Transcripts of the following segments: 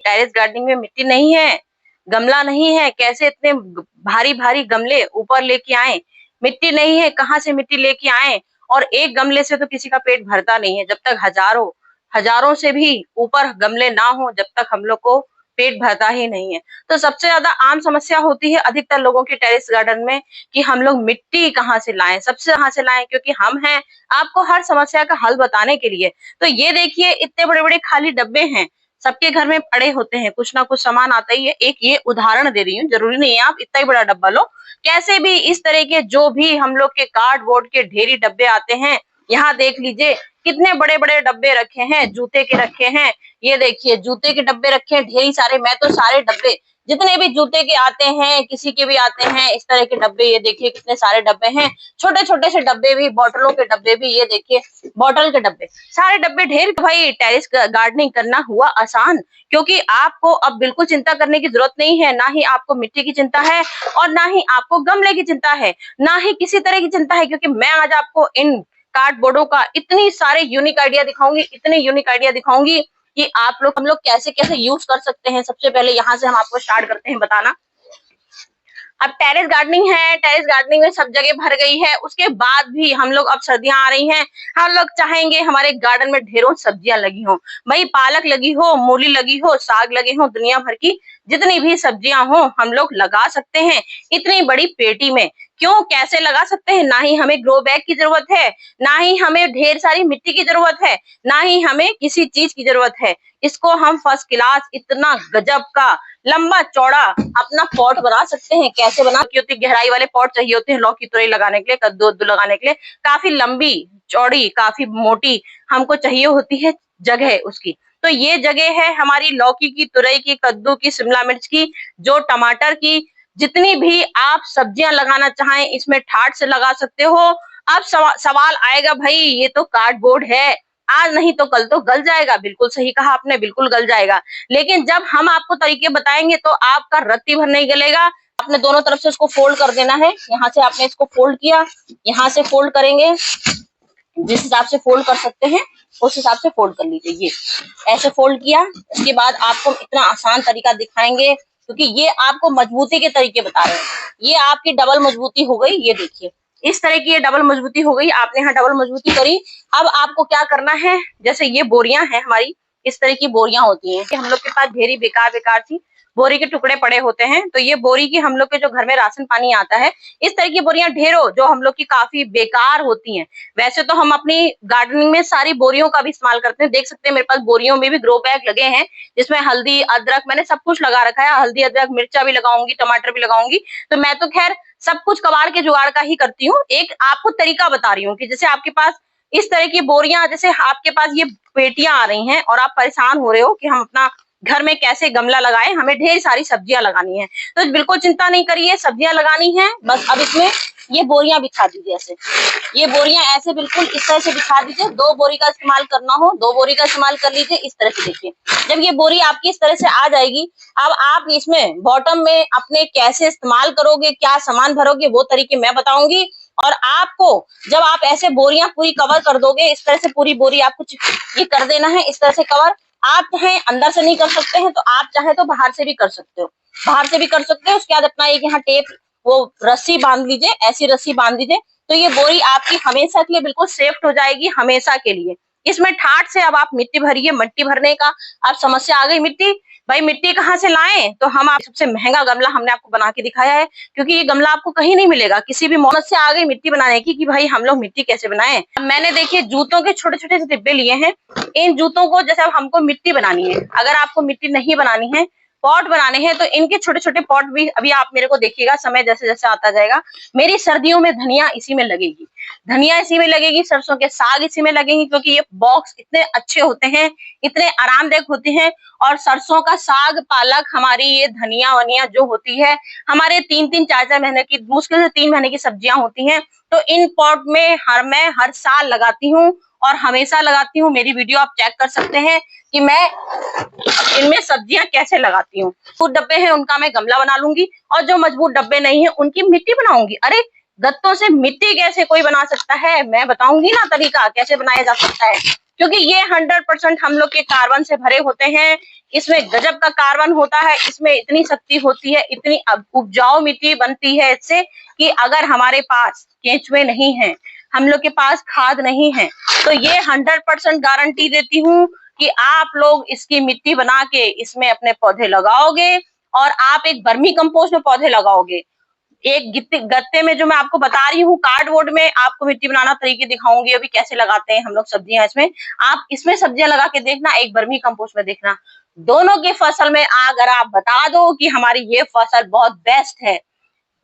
Terrace gardening में मिट्टी नहीं है, गमला नहीं है, कैसे इतने भारी भारी गमले ऊपर लेके आए। मिट्टी नहीं है, कहाँ से मिट्टी लेके आए। और एक गमले से तो किसी का पेट भरता नहीं है, जब तक हजारों हजारों से भी ऊपर गमले ना हो, जब तक हम लोग को पेट भरता ही नहीं है। तो सबसे ज्यादा आम समस्या होती है अधिकतर लोगों की टेरेस गार्डन में कि हम लोग मिट्टी कहाँ से लाएं, सबसे कहाँ से लाएं, क्योंकि हम हैं आपको हर समस्या का हल बताने के लिए। तो ये देखिए इतने बड़े बड़े खाली डब्बे हैं, सबके घर में पड़े होते हैं, कुछ ना कुछ सामान आता ही है। एक ये उदाहरण दे रही हूँ, जरूरी नहीं है आप इतना ही बड़ा डब्बा लो। कैसे भी इस तरह के जो भी हम लोग के कार्डबोर्ड के ढेरी डब्बे आते हैं, यहाँ देख लीजिए कितने बड़े बड़े डब्बे रखे हैं, जूते के रखे हैं। ये देखिए जूते के डब्बे रखे हैं ढेरी सारे। मैं तो सारे डब्बे जितने भी जूते के आते हैं, किसी के भी आते हैं, इस तरह के डब्बे ये देखिए कितने सारे डब्बे हैं। छोटे छोटे से डब्बे भी, बोतलों के डब्बे भी, ये देखिए बॉटल के डब्बे, सारे डब्बे ढेर। भाई टेरेस गार्डनिंग करना हुआ आसान, क्योंकि आपको अब बिल्कुल चिंता करने की जरूरत नहीं है। ना ही आपको मिट्टी की चिंता है और ना ही आपको गमले की चिंता है, ना ही किसी तरह की चिंता है। क्योंकि मैं आज आपको इन कार्डबोर्डों का इतनी सारे यूनिक आइडिया दिखाऊंगी, इतने यूनिक आइडिया दिखाऊंगी कि हम लोग कैसे कैसे यूज कर सकते हैं। सबसे पहले यहाँ से हम आपको स्टार्ट करते हैं बताना। अब टेरेस गार्डनिंग है, टेरेस गार्डनिंग में सब जगह भर गई है। उसके बाद भी हम लोग, अब सर्दियां आ रही हैं, हम लोग चाहेंगे हमारे गार्डन में ढेरों सब्जियां लगी हो। भाई पालक लगी हो, मूली लगी हो, साग लगे हो, दुनिया भर की जितनी भी सब्जियां हो हम लोग लगा सकते हैं इतनी बड़ी पेटी में। क्यों, कैसे लगा सकते हैं? ना ही हमें ग्रो बैग की जरूरत है, ना ही हमें ढेर सारी मिट्टी की जरूरत है, ना ही हमें किसी चीज की जरूरत है। इसको हम फर्स्ट क्लास इतना गजब का लंबा चौड़ा अपना पॉट बना सकते हैं। कैसे बना की होती, गहराई वाले पॉट चाहिए होते हैं लौकी तुरई लगाने के लिए, कद्दू उद्दू लगाने के लिए। काफी लंबी चौड़ी, काफी मोटी हमको चाहिए होती है जगह उसकी। तो ये जगह है हमारी लौकी की, तुरई की, कद्दू की, शिमला मिर्च की, जो टमाटर की, जितनी भी आप सब्जियां लगाना चाहें इसमें ठाट से लगा सकते हो। अब सवाल आएगा, भाई ये तो कार्डबोर्ड है, आज नहीं तो कल तो गल जाएगा। बिल्कुल सही कहा आपने, बिल्कुल गल जाएगा। लेकिन जब हम आपको तरीके बताएंगे तो आपका रत्ती भर नहीं गलेगा। आपने दोनों तरफ से इसको फोल्ड कर देना है। यहाँ से आपने इसको फोल्ड किया, यहाँ से फोल्ड करेंगे, जिस हिसाब से फोल्ड कर सकते हैं उस हिसाब से फोल्ड कर लीजिए। ये ऐसे फोल्ड किया, उसके बाद आपको इतना आसान तरीका दिखाएंगे, क्योंकि ये आपको मजबूती के तरीके बता रहे हैं। ये आपकी डबल मजबूती हो गई, ये देखिए इस तरह की ये डबल मजबूती हो गई। आपने यहाँ डबल मजबूती करी। अब आपको क्या करना है, जैसे ये बोरियां हैं हमारी, इस तरह की बोरियां होती हैं कि हम लोग के पास ढेरी बेकार बेकार सी बोरी के टुकड़े पड़े होते हैं। तो ये बोरी की हम लोग के जो घर में राशन पानी आता है, इस तरह की बोरियां ढेरों जो हम लोग की काफी बेकार होती हैं। वैसे तो हम अपनी गार्डनिंग में सारी बोरियों का भी इस्तेमाल करते हैं। देख सकते हैं मेरे पास बोरियों में भी ग्रो बैग लगे हैं, जिसमें हल्दी अदरक, मैंने सब कुछ लगा रखा है। हल्दी अदरक मिर्चा भी लगाऊंगी, टमाटर भी लगाऊंगी। तो मैं तो खैर सब कुछ कबाड़ के जुगाड़ का ही करती हूँ। एक आपको तरीका बता रही हूँ कि जैसे आपके पास इस तरह की बोरियां, जैसे आपके पास ये पेटियां आ रही हैं और आप परेशान हो रहे हो कि हम अपना घर में कैसे गमला लगाएं, हमें ढेर सारी सब्जियां लगानी है। तो बिल्कुल चिंता नहीं करिए, सब्जियां लगानी है बस। अब इसमें ये बोरियां बिछा दीजिए ऐसे, ये बोरियां ऐसे बिल्कुल इस तरह से बिछा दीजिए। 2 बोरी का इस्तेमाल करना हो 2 बोरी का इस्तेमाल कर लीजिए। इस तरह से देखिए, जब ये बोरी आपकी इस तरह से आ जाएगी, अब आप इसमें बॉटम में अपने कैसे इस्तेमाल करोगे, क्या सामान भरोगे, वो तरीके मैं बताऊंगी। और आपको जब आप ऐसे बोरियां पूरी कवर कर दोगे, इस तरह से पूरी बोरी आपको ये कर देना है इस तरह से कवर। आप चाहें अंदर से नहीं कर सकते हैं तो आप चाहे तो बाहर से भी कर सकते हो, बाहर से भी कर सकते हो। उसके बाद अपना एक यहाँ टेप, वो रस्सी बांध लीजिए, ऐसी रस्सी बांध दीजिए। तो ये बोरी आपकी हमेशा के लिए बिल्कुल सेफ हो जाएगी, हमेशा के लिए। इसमें ठाट से अब आप मिट्टी भरिए। मिट्टी भरने का अब समस्या आ गई, मिट्टी, भाई मिट्टी कहाँ से लाएं? तो हम आप सबसे महंगा गमला हमने आपको बना के दिखाया है, क्योंकि ये गमला आपको कहीं नहीं मिलेगा। किसी भी समस्या आ गई मिट्टी बनाने की कि भाई हम लोग मिट्टी कैसे बनाएं। मैंने देखिए जूतों के छोटे छोटे से डिब्बे लिए हैं। इन जूतों को जैसे अब हमको मिट्टी बनानी है, अगर आपको मिट्टी नहीं बनानी है, पॉट बनाने हैं, तो इनके छोटे छोटे पॉट भी अभी आप मेरे को देखिएगा समय जैसे जैसे आता जाएगा। मेरी सर्दियों में धनिया इसी में लगेगी, धनिया इसी में लगेगी, सरसों के साग इसी में लगेंगे, क्योंकि ये बॉक्स इतने अच्छे होते हैं, इतने आरामदायक होते हैं। और सरसों का साग, पालक, हमारी ये धनिया वनिया जो होती है, हमारे 3-3 4-4 महीने की, मुश्किल से 3 महीने की सब्जियां होती हैं। तो इन पॉट में मैं हर साल लगाती हूँ और हमेशा लगाती हूँ। मेरी वीडियो आप चेक कर सकते हैं कि मैं इनमें सब्जियां कैसे लगाती हूँ। मजबूत डब्बे हैं उनका मैं गमला बना लूंगी, और जो मजबूत डब्बे नहीं है उनकी मिट्टी बनाऊंगी। अरे गत्तों से मिट्टी कैसे कोई बना सकता है, मैं बताऊंगी ना तरीका कैसे बनाया जा सकता है। क्योंकि ये 100% हम लोग के कार्बन से भरे होते हैं, इसमें गजब का कार्बन होता है, इसमें इतनी शक्ति होती है, इतनी उपजाऊ मिट्टी बनती है इससे कि अगर हमारे पास केंचुए नहीं है, हम लोग के पास खाद नहीं है, तो ये 100% गारंटी देती हूँ कि आप लोग इसकी मिट्टी बना के इसमें अपने पौधे लगाओगे और आप एक वर्मी कंपोस्ट में पौधे लगाओगे। एक गत्ते में जो मैं आपको बता रही हूँ, कार्डबोर्ड में आपको मिट्टी बनाना तरीके दिखाऊंगी अभी कैसे लगाते हैं हम लोग सब्जियां इसमें। आप इसमें सब्जियां लगा के देखना, एक वर्मी कंपोस्ट में देखना, दोनों की फसल में अगर आप बता दो कि हमारी ये फसल बहुत बेस्ट है,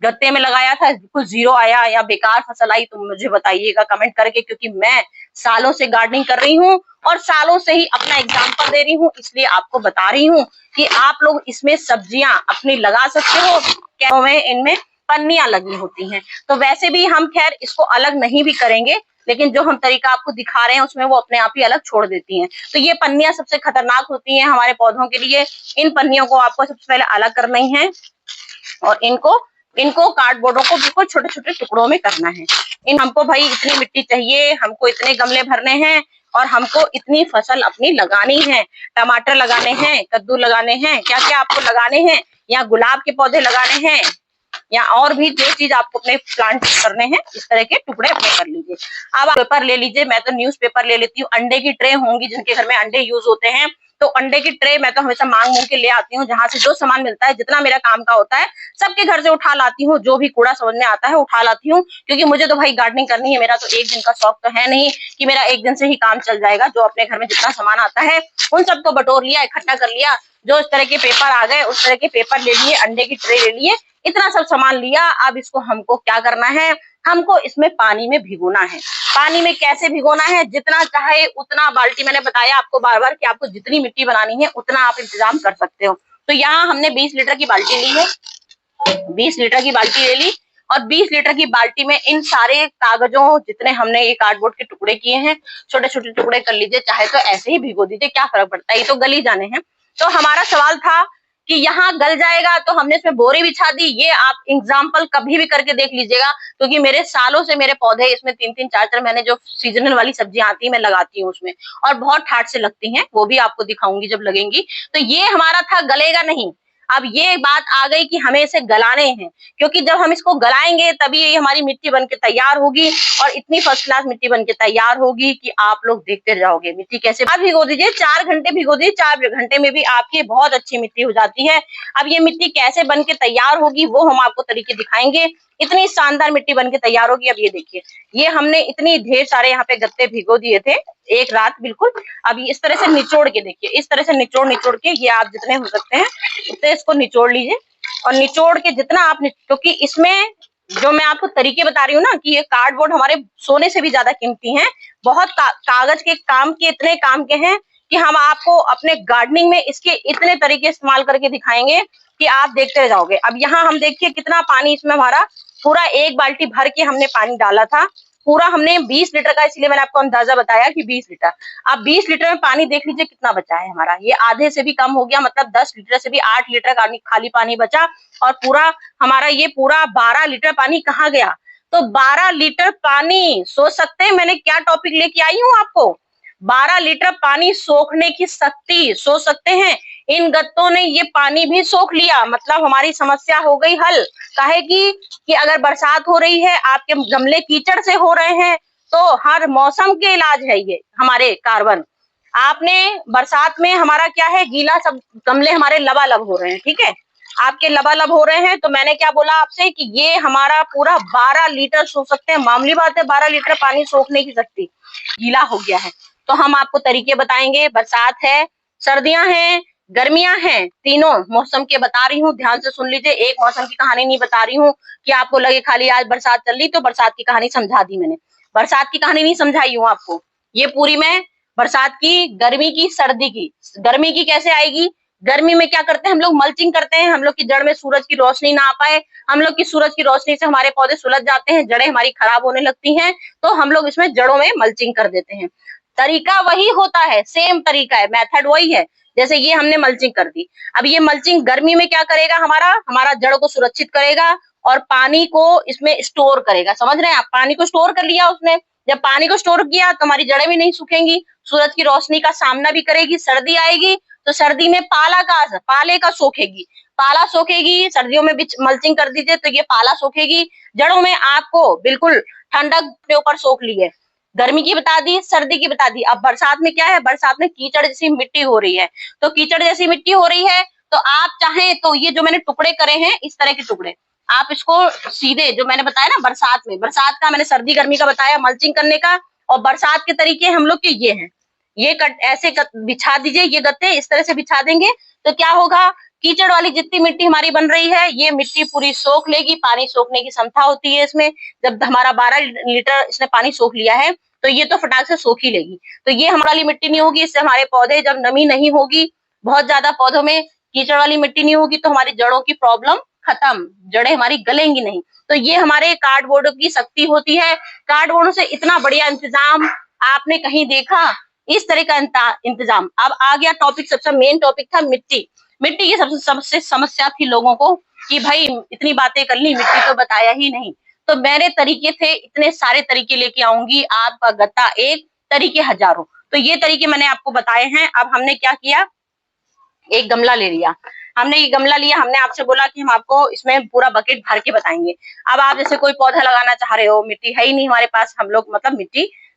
गत्ते में लगाया था बिल्कुल जीरो आया या बेकार फसल आई, तो मुझे बताइएगा कमेंट करके, क्योंकि मैं सालों से गार्डनिंग कर रही हूँ और सालों से ही अपना एग्जांपल दे रही हूँ, इसलिए आपको बता रही हूँ कि आप लोग इसमें सब्जियां अपनी लगा सकते हो। क्या में इनमें पन्नियां लगी होती हैं, तो वैसे भी हम खैर इसको अलग नहीं भी करेंगे, लेकिन जो हम तरीका आपको दिखा रहे हैं उसमें वो अपने आप ही अलग छोड़ देती हैं। तो ये पन्नियां सबसे खतरनाक होती हैं हमारे पौधों के लिए। इन पन्नियों को आपको सबसे पहले अलग करना ही है और इनको कार्डबोर्डों को बिल्कुल छोटे छोटे टुकड़ों में करना है। हमको भाई इतनी मिट्टी चाहिए, हमको इतने गमले भरने हैं और हमको इतनी फसल अपनी लगानी है, टमाटर लगाने हैं, कद्दू लगाने हैं, क्या क्या आपको लगाने हैं, या गुलाब के पौधे लगाने हैं, या और भी जो चीज आपको अपने प्लांट करने हैं, इस तरह के टुकड़े अपने कर लीजिए। अब पेपर ले लीजिए, मैं तो न्यूज पेपर ले लेती हूँ। अंडे की ट्रे होंगी जिनके घर में अंडे यूज होते हैं, तो अंडे की ट्रे मैं तो हमेशा मांग के ले आती हूँ, जहां से जो सामान मिलता है, जितना मेरा काम का होता है सबके घर से उठा लाती हूँ, जो भी कूड़ा समझ में आता है उठा लाती हूँ, क्योंकि मुझे तो भाई गार्डनिंग करनी है। मेरा तो एक दिन का शौक तो है नहीं कि मेरा एक दिन से ही काम चल जाएगा। जो अपने घर में जितना सामान आता है उन सबको बटोर लिया, इकट्ठा कर लिया, जो इस तरह के पेपर आ गए उस तरह के पेपर ले लिए, अंडे की ट्रे ले लिए, इतना सब सामान लिया। अब इसको हमको क्या करना है, हमको इसमें पानी में भिगोना है। पानी में कैसे भिगोना है, जितना चाहे उतना बाल्टी, मैंने बताया आपको बार बार कि आपको जितनी मिट्टी बनानी है उतना आप इंतजाम कर सकते हो। तो यहाँ हमने 20 लीटर की बाल्टी ली है, 20 लीटर की बाल्टी ले ली और 20 लीटर की बाल्टी में इन सारे कागजों, जितने हमने ये कार्डबोर्ड के टुकड़े किए हैं, छोटे छोटे टुकड़े कर लीजिए, चाहे तो ऐसे ही भिगो दीजिए, क्या फर्क पड़ता है, ये तो गल ही जाने हैं। तो हमारा सवाल था कि यहाँ गल जाएगा, तो हमने इसमें बोरी बिछा दी। ये आप एग्जाम्पल कभी भी करके देख लीजिएगा, क्योंकि मेरे सालों से मेरे पौधे इसमें 3-3, 4-4 महीने जो सीजनल वाली सब्जियां आती है मैं लगाती हूँ उसमें, और बहुत ठाट से लगती हैं, वो भी आपको दिखाऊंगी जब लगेंगी। तो ये हमारा था गलेगा नहीं। अब ये बात आ गई कि हमें इसे गलाने हैं, क्योंकि जब हम इसको गलाएंगे तभी ये हमारी मिट्टी बनके तैयार होगी, और इतनी फर्स्ट क्लास मिट्टी बनके तैयार होगी कि आप लोग देखते जाओगे मिट्टी कैसे। अब भिगो दीजिए, 4 घंटे भिगो दीजिए, 4 घंटे में भी आपकी बहुत अच्छी मिट्टी हो जाती है। अब ये मिट्टी कैसे बनके तैयार होगी वो हम आपको तरीके दिखाएंगे। इतनी शानदार मिट्टी बनके तैयार होगी। अब ये देखिए, ये हमने इतनी ढेर सारे यहाँ पे गत्ते भिगो दिए थे एक रात बिल्कुल। अब इस तरह से निचोड़ के देखिए, इस तरह से निचोड़ के, ये आप जितने हो सकते हैं उतने इसको निचोड़ लीजिए, और निचोड़ के जितना आप, क्योंकि इसमें जो मैं आपको तरीके बता रही हूँ ना कि ये कार्डबोर्ड हमारे सोने से भी ज्यादा कीमती हैं, बहुत कागज के काम के, इतने काम के हैं कि हम आपको अपने गार्डनिंग में इसके इतने तरीके इस्तेमाल करके दिखाएंगे कि आप देखते रह जाओगे। अब यहाँ हम देखिए कितना पानी इसमें हमारा, पूरा एक बाल्टी भर के हमने पानी डाला था, पूरा हमने 20 लीटर का, इसलिए मैंने आपको अंदाजा बताया कि 20 लीटर। अब 20 लीटर में पानी देख लीजिए कितना बचा है हमारा, ये आधे से भी कम हो गया, मतलब 10 लीटर से भी 8 लीटर खाली पानी बचा, और पूरा हमारा ये पूरा 12 लीटर पानी कहाँ गया। तो 12 लीटर पानी, सोच सकते हैं मैंने क्या टॉपिक लेके आई हूँ आपको, 12 लीटर पानी सोखने की शक्ति, सोच सकते हैं। इन गत्तों ने ये पानी भी सोख लिया, मतलब हमारी समस्या हो गई हल। काहे कि अगर बरसात हो रही है, आपके गमले कीचड़ से हो रहे हैं, तो हर मौसम के इलाज है ये हमारे कार्बन। आपने बरसात में हमारा क्या है, गीला सब गमले हमारे लबालब हो रहे हैं, ठीक है, आपके लबालब हो रहे हैं, तो मैंने क्या बोला आपसे कि ये हमारा पूरा 12 लीटर सोख सकते हैं। मामूली बात है, 12 लीटर पानी सोखने की शक्ति, गीला हो गया है। तो हम आपको तरीके बताएंगे, बरसात है, सर्दियां हैं, गर्मियां हैं, तीनों मौसम के बता रही हूँ, ध्यान से सुन लीजिए। एक मौसम की कहानी नहीं बता रही हूँ कि आपको लगे खाली आज बरसात चल रही तो बरसात की कहानी समझा दी मैंने, बरसात की कहानी नहीं समझाई हूँ आपको। ये पूरी मैं बरसात की, गर्मी की, सर्दी की। गर्मी की कैसे आएगी, गर्मी में क्या करते हैं हम लोग, मल्चिंग करते हैं, हम लोग की जड़ में सूरज की रोशनी ना आ पाए, हम लोग की सूरज की रोशनी से हमारे पौधे सुलझ जाते हैं, जड़ें हमारी खराब होने लगती हैं, तो हम लोग इसमें जड़ों में मल्चिंग कर देते हैं। तरीका वही होता है, सेम तरीका है, मेथड वही है। जैसे ये हमने मल्चिंग कर दी, अब ये मल्चिंग गर्मी में क्या करेगा, हमारा जड़ को सुरक्षित करेगा और पानी को इसमें स्टोर करेगा। समझ रहे हैं आप, पानी को स्टोर कर लिया उसने, जब पानी को स्टोर किया तो हमारी जड़ें भी नहीं सूखेंगी, सूरज की रोशनी का सामना भी करेगी, सर्दी आएगी तो सर्दी में पाले का सोखेगी, पाला सोखेगी। सर्दियों में भी मल्चिंग कर दीजिए तो ये पाला सोखेगी। जड़ों में आपको बिल्कुल ठंडक अपने ऊपर सोख ली है। गर्मी की बता दी, सर्दी की बता दी। अब बरसात में क्या है, बरसात में कीचड़ जैसी मिट्टी हो रही है। तो कीचड़ जैसी मिट्टी हो रही है तो आप चाहें तो ये जो मैंने टुकड़े करे हैं, इस तरह के टुकड़े आप इसको सीधे, जो मैंने बताया ना बरसात में, बरसात का मैंने सर्दी गर्मी का बताया मल्चिंग करने का, और बरसात के तरीके हम लोग के ये हैं। ये ऐसे बिछा दीजिए, ये गत्ते इस तरह से बिछा देंगे तो क्या होगा, कीचड़ वाली जितनी मिट्टी हमारी बन रही है ये मिट्टी पूरी सोख लेगी। पानी सोखने की क्षमता होती है इसमें। जब हमारा 12 लीटर इसने पानी सोख लिया है तो ये तो फटाक से सोख ही लेगी। तो ये हमारी वाली मिट्टी नहीं होगी। इससे हमारे पौधे, जब नमी नहीं होगी बहुत ज्यादा पौधों में, कीचड़ वाली मिट्टी नहीं होगी तो हमारी जड़ों की प्रॉब्लम खत्म, जड़ें हमारी गलेंगी नहीं। तो ये हमारे कार्डबोर्ड की शक्ति होती है। कार्डबोर्ड से इतना बढ़िया इंतजाम आपने कहीं देखा, इस तरह का इंतजाम। अब आ गया टॉपिक, सबसे मेन टॉपिक था मिट्टी। मिट्टी की सबसे समस्या थी लोगों को कि भाई इतनी बातें कर ली, मिट्टी तो बताया ही नहीं। तो मेरे तरीके थे, इतने सारे तरीके लेके आऊंगी, आपका गत्ता एक, तरीके हजारों। तो ये तरीके मैंने आपको बताए हैं। अब हमने क्या किया, एक गमला ले लिया, हमने ये गमला लिया, हमने आपसे बोला कि हम आपको इसमें पूरा बकेट भर के बताएंगे। अब आप जैसे कोई पौधा लगाना चाह रहे हो, मिट्टी है ही नहीं हमारे पास, हम लोग मतलब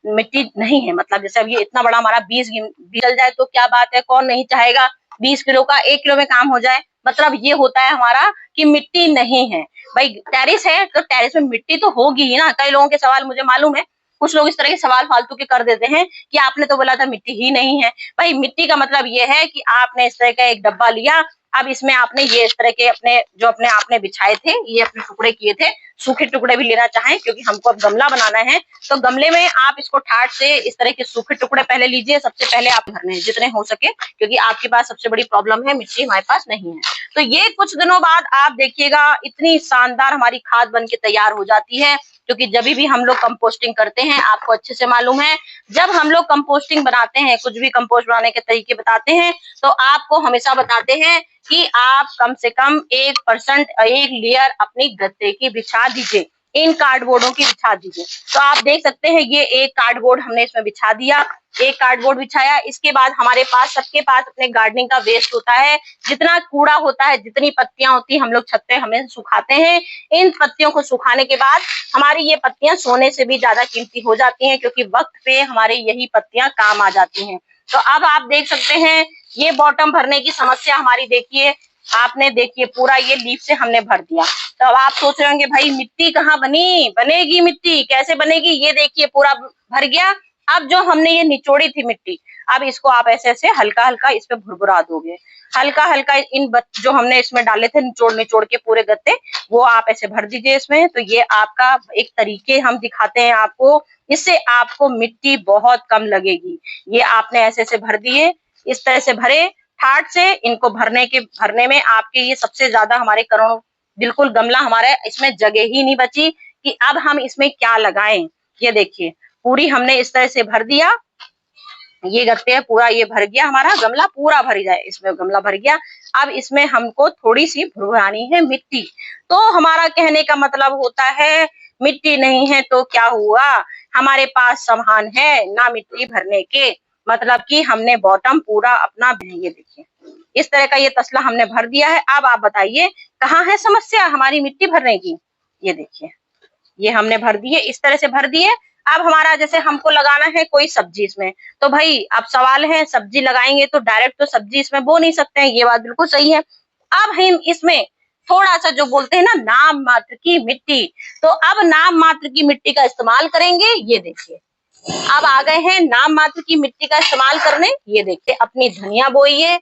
मिट्टी नहीं है, मतलब जैसे अब ये इतना बड़ा हमारा 20 चल जाए तो क्या बात है, कौन नहीं चाहेगा 20 किलो का 1 किलो में काम हो जाए। मतलब ये होता है हमारा कि मिट्टी नहीं है। भाई टेरिस है तो टेरिस में मिट्टी तो होगी ही ना। कई लोगों के सवाल मुझे मालूम है, कुछ लोग इस तरह के सवाल फालतू के कर देते हैं कि आपने तो बोला था मिट्टी ही नहीं है। भाई मिट्टी का मतलब ये है कि आपने इस तरह का एक डब्बा लिया, अब इसमें आपने ये इस तरह के अपने आपने बिछाए थे, ये अपने टुकड़े किए थे, सूखे टुकड़े भी लेना चाहें क्योंकि हमको अब गमला बनाना है। तो गमले में आप इसको ठाट से इस तरह के सूखे टुकड़े पहले लीजिए, सबसे पहले आप भरने हैं जितने हो सके, क्योंकि आपके पास सबसे बड़ी प्रॉब्लम है मिट्टी हमारे पास नहीं है। तो ये कुछ दिनों बाद आप देखिएगा इतनी शानदार हमारी खाद बन के तैयार हो जाती है। क्योंकि जब भी हम लोग कंपोस्टिंग करते हैं, आपको अच्छे से मालूम है, जब हम लोग कंपोस्टिंग बनाते हैं, कुछ भी कंपोस्ट बनाने के तरीके बताते हैं तो आपको हमेशा बताते हैं कि आप कम से कम 1% एक लेयर अपनी गत्ते की बिछा दीजिए, इन कार्डबोर्डों की बिछा दीजिए। तो आप देख सकते हैं ये एक कार्डबोर्ड हमने इसमें बिछा दिया, एक कार्डबोर्ड बिछाया। इसके बाद हमारे पास, सबके पास अपने गार्डनिंग का वेस्ट होता है, जितना कूड़ा होता है, जितनी पत्तियां होती है, हम लोग छत पे हमें सुखाते हैं। इन पत्तियों को सुखाने के बाद हमारी ये पत्तियां सोने से भी ज्यादा कीमती हो जाती हैं, क्योंकि वक्त पे हमारे यही पत्तियां काम आ जाती हैं। तो अब आप देख सकते हैं ये बॉटम भरने की समस्या हमारी, देखिए आपने, देखिए पूरा ये लीफ से हमने भर दिया। तो अब आप सोच रहे होंगे भाई मिट्टी कहाँ बनेगी मिट्टी कैसे बनेगी, ये देखिए पूरा भर गया। अब जो हमने ये निचोड़ी थी मिट्टी, अब इसको आप ऐसे ऐसे हल्का हल्का इस पे भुरभुरा दोगे, हल्का हल्का जो हमने इसमें डाले थे निचोड़ निचोड़ के पूरे गत्ते, वो आप ऐसे भर दीजिए इसमें। तो ये आपका एक तरीके हम दिखाते हैं आपको, इससे आपको मिट्टी बहुत कम लगेगी। ये आपने ऐसे ऐसे भर दिए, इस तरह से भरे ठाट से। इनको भरने में आपके ये सबसे ज्यादा हमारे करोड़ों, बिल्कुल गमला हमारे इसमें जगह ही नहीं बची कि अब हम इसमें क्या लगाएं। ये देखिए पूरी हमने इस तरह से भर दिया, ये गत्ते हैं पूरा, ये भर गया हमारा गमला, पूरा भर जाए, इसमें गमला भर गया। अब इसमें हमको थोड़ी सी भुरभुरानी है मिट्टी। तो हमारा कहने का मतलब होता है मिट्टी नहीं है तो क्या हुआ, हमारे पास सामान है ना मिट्टी भरने के, मतलब कि हमने बॉटम पूरा अपना, ये देखिए इस तरह का ये तसला हमने भर दिया है। अब आप बताइए कहाँ है समस्या हमारी मिट्टी भरने की। ये देखिए ये हमने भर दिए, इस तरह से भर दिए। अब हमारा जैसे हमको लगाना है कोई सब्जी इसमें, तो भाई अब सवाल है सब्जी लगाएंगे तो डायरेक्ट तो सब्जी इसमें बो नहीं सकते हैं, ये बात बिल्कुल सही है। अब हम इसमें थोड़ा सा जो बोलते हैं ना नाम मात्र की मिट्टी, तो अब नाम मात्र की मिट्टी का इस्तेमाल करेंगे। ये देखिए अब आ गए हैं नाम मात्र की मिट्टी का इस्तेमाल करने। ये देखिए अपनी धनिया बोइए,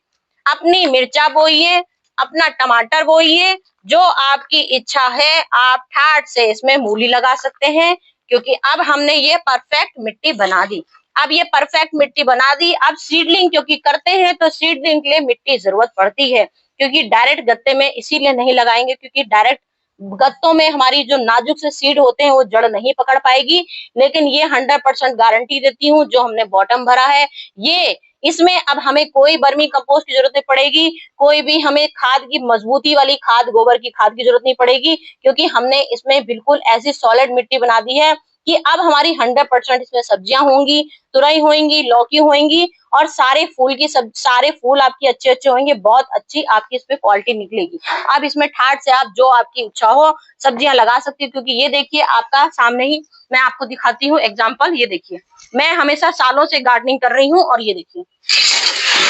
अपनी मिर्चा बोइए, अपना टमाटर बोइए, जो आपकी इच्छा है। आप ठाट से इसमें मूली लगा सकते हैं, क्योंकि अब हमने ये परफेक्ट मिट्टी बना दी। अब ये परफेक्ट मिट्टी बना दी, अब सीडलिंग क्योंकि करते हैं तो सीडलिंग के लिए मिट्टी जरूरत पड़ती है, क्योंकि डायरेक्ट गत्ते में इसीलिए नहीं लगाएंगे क्योंकि डायरेक्ट गत्तों में हमारी जो नाजुक से सीड होते हैं वो जड़ नहीं पकड़ पाएगी। लेकिन ये 100% गारंटी देती हूँ, जो हमने बॉटम भरा है ये, इसमें अब हमें कोई वर्मी कंपोस्ट की जरूरत नहीं पड़ेगी, कोई भी हमें खाद की मजबूती वाली खाद, गोबर की खाद की जरूरत नहीं पड़ेगी, क्योंकि हमने इसमें बिल्कुल ऐसी सॉलिड मिट्टी बना दी है कि अब हमारी 100% इसमें सब्जियां होंगी, तुरई होंगी, लौकी होंगी और सारे फूल आपकी अच्छे अच्छे होंगे, बहुत अच्छी आपकी इसमें क्वालिटी निकलेगी। अब इसमें ठाट से आप जो आपकी इच्छा हो सब्जियां लगा सकती है, क्योंकि ये देखिए आपका सामने ही मैं आपको दिखाती हूँ एग्जाम्पल। ये देखिए मैं हमेशा सालों से गार्डनिंग कर रही हूँ और ये देखिए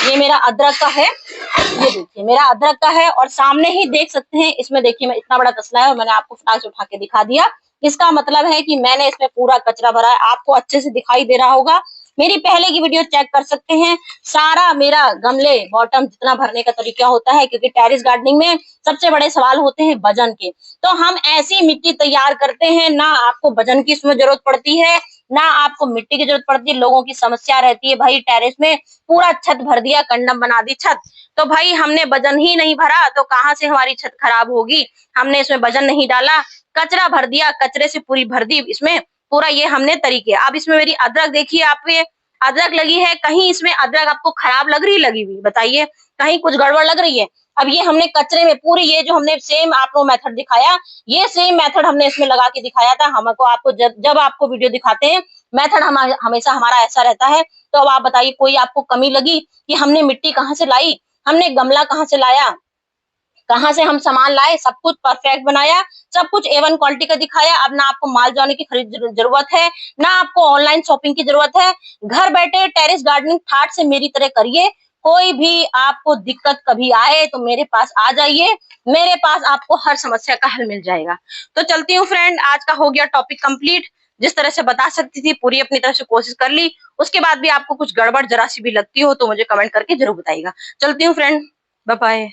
ये मेरा अदरक का है, ये देखिए मेरा अदरक का है और सामने ही देख सकते हैं इसमें देखिए मैं इतना बड़ा तसला है और मैंने आपको फटाक से उठा के दिखा दिया। इसका मतलब है कि मैंने इसमें पूरा कचरा भरा है, आपको अच्छे से दिखाई दे रहा होगा। मेरी पहले की वीडियो चेक कर सकते हैं, सारा मेरा गमले बॉटम जितना भरने का तरीका होता है, क्योंकि टेरेस गार्डनिंग में सबसे बड़े सवाल होते हैं वजन के। तो हम ऐसी मिट्टी तैयार करते हैं, ना आपको वजन की इसमें जरूरत पड़ती है, ना आपको मिट्टी की जरूरत पड़ती है। लोगों की समस्या रहती है भाई टेरेस में पूरा छत भर दिया, कंडम बना दी छत, तो भाई हमने वजन ही नहीं भरा तो कहाँ से हमारी छत खराब होगी। हमने इसमें वजन नहीं डाला, कचरा भर दिया, कचरे से पूरी भर दी इसमें पूरा, ये हमने तरीके। अब इसमें मेरी अदरक देखिए, आप ये अदरक लगी है, कहीं इसमें अदरक आपको खराब लग रही लगी हुई बताइए, कहीं कुछ गड़बड़ लग रही है। अब ये हमने कचरे में पूरी, ये जो हमने सेम आपको मेथड दिखाया, ये सेम मेथड हमने इसमें लगा के दिखाया था। हमको आपको जब आपको वीडियो दिखाते हैं मेथड हमेशा हमारा ऐसा रहता है। तो अब आप बताइए कोई आपको कमी लगी कि हमने मिट्टी कहाँ से लाई, हमने गमला कहाँ से लाया, कहाँ से हम सामान लाए, सब कुछ परफेक्ट बनाया, सब कुछ A1 क्वालिटी का दिखाया। अब ना आपको माल जाने की खरीद जरूरत है, ना आपको ऑनलाइन शॉपिंग की जरूरत है। घर बैठे टेरेस गार्डनिंग ठाट से मेरी तरह करिए। कोई भी आपको दिक्कत कभी आए तो मेरे पास आ जाइए, मेरे पास आपको हर समस्या का हल मिल जाएगा। तो चलती हूँ फ्रेंड, आज का हो गया टॉपिक कंप्लीट। जिस तरह से बता सकती थी पूरी अपनी तरफ से कोशिश कर ली, उसके बाद भी आपको कुछ गड़बड़ जरा सी भी लगती हो तो मुझे कमेंट करके जरूर बताइएगा। चलती हूँ फ्रेंड, बाय बाय।